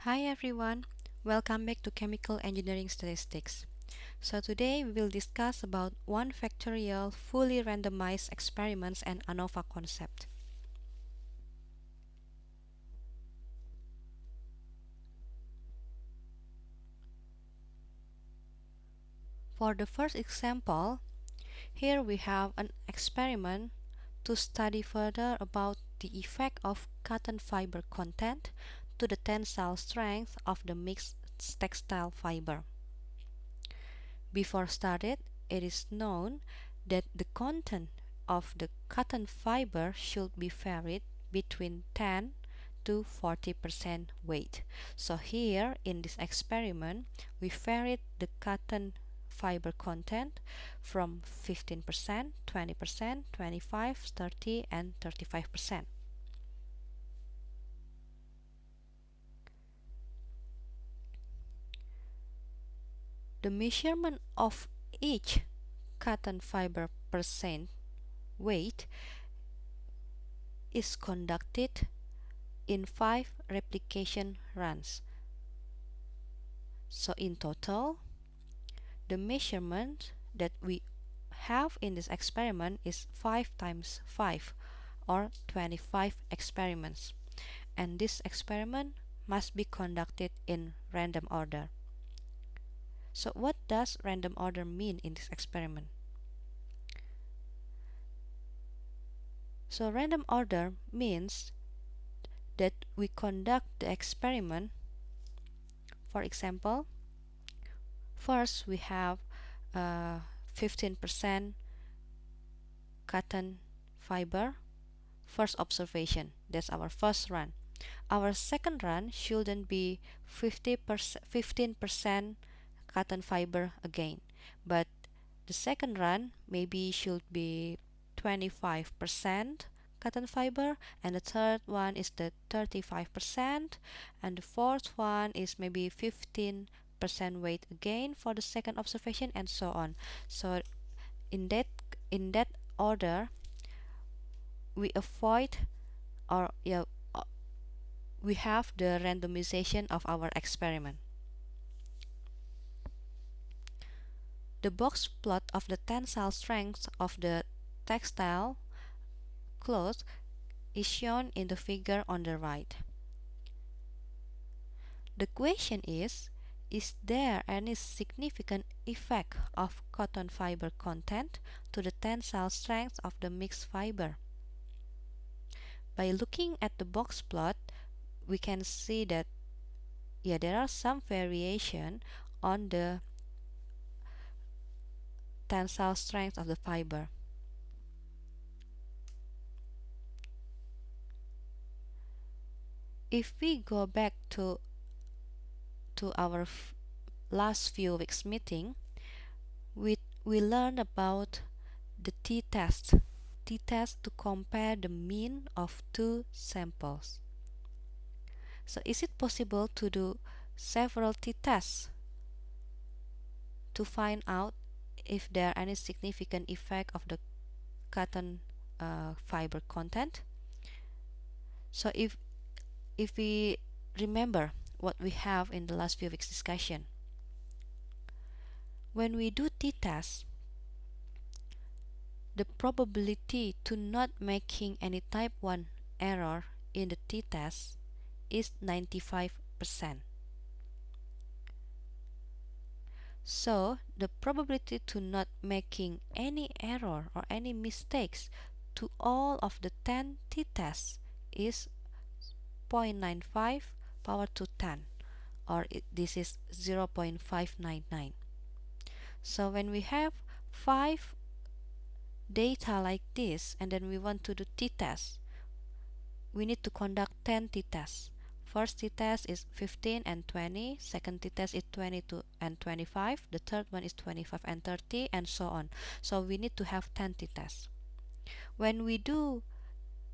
Hi everyone, welcome back to Chemical Engineering Statistics. So today we will discuss about 1 factorial fully randomized experiments and ANOVA concept. For the first example, here we have an experiment to study further about the effect of cotton fiber content to the tensile strength of the mixed textile fiber. Before started, it is known that the content of the cotton fiber should be varied between 10 to 40% weight. So here in this experiment, we varied the cotton fiber content from 15%, 20%, 25, 30, and 35%. The measurement of each cotton fiber percent weight is conducted in 5 replication runs. So in total, the measurement that we have in this experiment is 5 times 5 or 25 experiments. And this experiment must be conducted in random order. So what does random order mean in this experiment? So random order means that we conduct the experiment. For example, first we have 15% cotton fiber. First observation, that's our first run. Our second run shouldn't be 15% cotton fiber again, but the second run maybe should be 25% cotton fiber, and the third one is the 35%, and the fourth one is maybe 15% weight again for the second observation, and so on. So in that order, we avoid or we have the randomization of our experiment. The box plot of the tensile strength of the textile cloth is shown in the figure on the right. The question is there any significant effect of cotton fiber content to the tensile strength of the mixed fiber? By looking at the box plot, we can see that there are some variation on the tensile strength of the fiber. If we go back to our last few weeks meeting, we learned about the t-test to compare the mean of two samples. So is it possible to do several t-tests to find out if there are any significant effect of the cotton fiber content? So if we remember what we have in the last few weeks discussion, when we do t-test, the probability to not making any type 1 error in the t-test is 95%. So the probability to not making any error or any mistakes to all of the 10 t-tests is 0.95 power to 10, or this is 0.599. So when we have 5 data like this and then we want to do t-test, we need to conduct 10 t-tests. First t-test is 15 and 20, second t-test is 22 and 25, the third one is 25 and 30, and so on. So we need to have 10 t-tests. When we do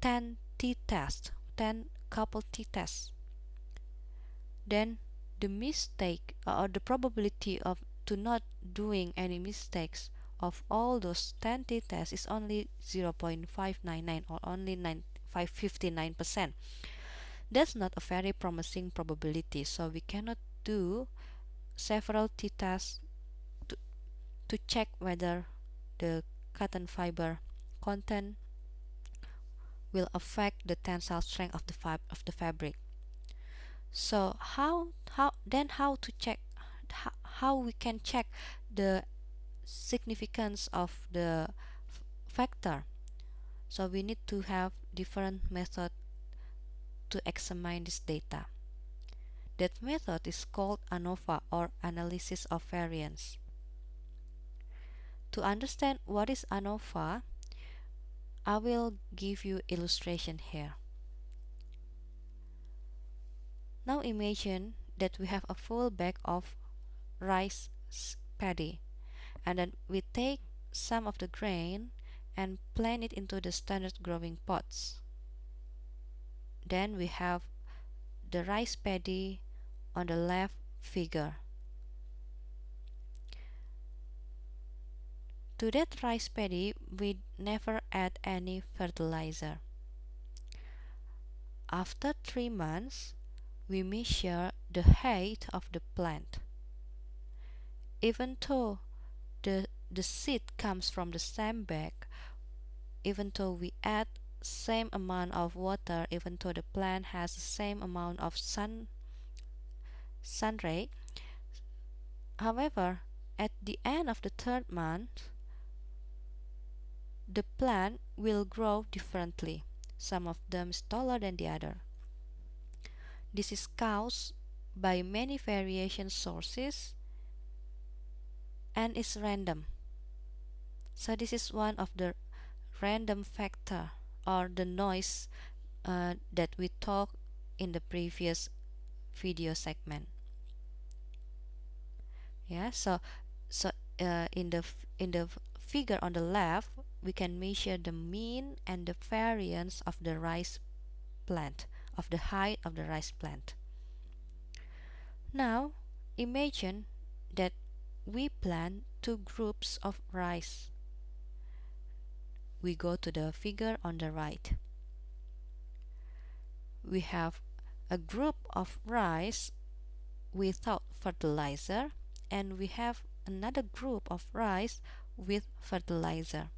10 t-tests, 10 couple t-tests, then the mistake or the probability of to not doing any mistakes of all those 10 t-tests is only 0.599 or only 59%. That's not a very promising probability, so we cannot do several t-tests to check whether the cotton fiber content will affect the tensile strength of the fabric. So how to check, how we can check the significance of the factor? So we need to have different method to examine this data. That method is called ANOVA, or analysis of variance. To understand what is ANOVA, I will give you illustration here. Now imagine that we have a full bag of rice paddy, and then we take some of the grain and plant it into the standard growing pots. Then we have the rice paddy on the left figure. To that rice paddy, we never add any fertilizer. After 3 months, we measure the height of the plant. Even though the seed comes from the same bag, even though we add same amount of water, even though the plant has the same amount of sun ray, however, at the end of the 3rd month, the plant will grow differently. Some of them is taller than the other. This is caused by many variation sources and is random. So this is one of the random factor, or the noise that we talked in the previous video segment. Yeah, so in the figure on the left, we can measure the mean and the variance of the rice plant, of the height of the rice plant. Now imagine that we plant 2 groups of rice. We go to the figure on the right. We have a group of rice without fertilizer, and we have another group of rice with fertilizer.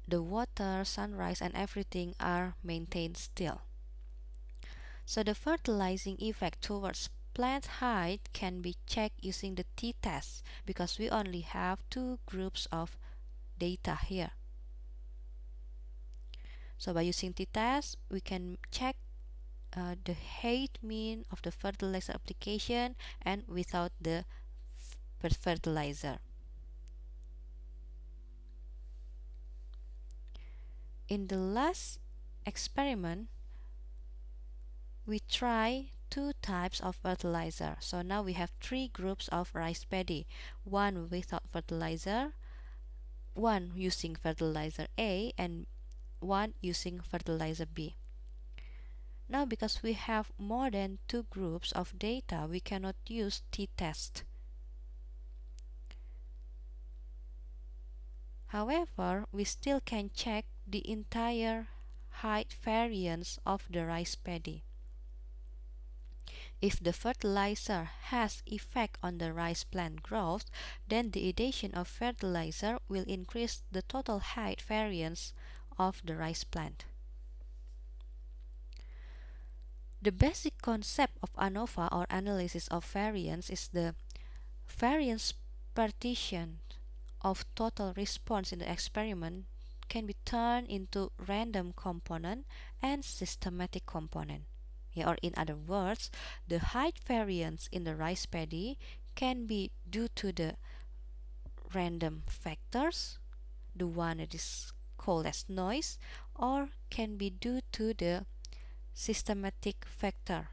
The water, sunrise, and everything are maintained still. So the fertilizing effect towards plant height can be checked using the Ttest, because we only have 2 groups of data here. So by using Ttest, we can check the height mean of the fertilizer application and without the fertilizer. In the last experiment, we try 2 types of fertilizer. So now we have 3 groups of rice paddy, one without fertilizer, one using fertilizer A, and one using fertilizer B. Now because we have more than 2 groups of data, we cannot use Ttest. However, we still can check the entire height variance of the rice paddy. If the fertilizer has effect on the rice plant growth, then the addition of fertilizer will increase the total height variance of the rice plant. The basic concept of ANOVA, or analysis of variance, is the variance partition of total response in the experiment can be turned into random component and systematic component. Or in other words, the height variance in the rice paddy can be due to the random factors, the one that is called as noise, or can be due to the systematic factor,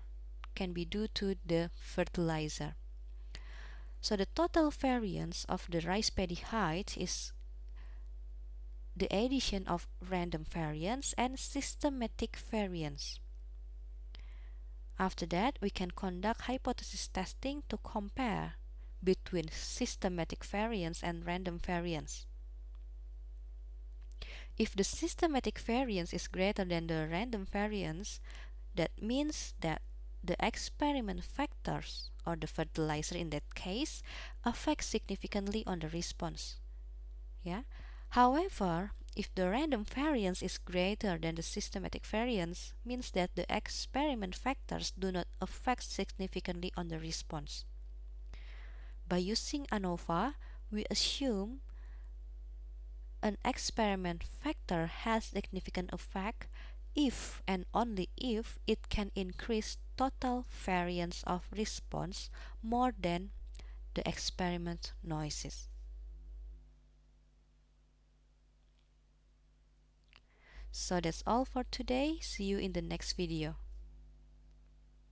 can be due to the fertilizer. So the total variance of the rice paddy height is the addition of random variance and systematic variance. After that, we can conduct hypothesis testing to compare between systematic variance and random variance. If the systematic variance is greater than the random variance, that means that the experiment factors, or the fertilizer in that case, affect significantly on the response. Yeah. However, if the random variance is greater than the systematic variance, means that the experiment factors do not affect significantly on the response. By using ANOVA, we assume an experiment factor has significant effect if and only if it can increase total variance of response more than the experiment noises. So that's all for today. See you in the next video.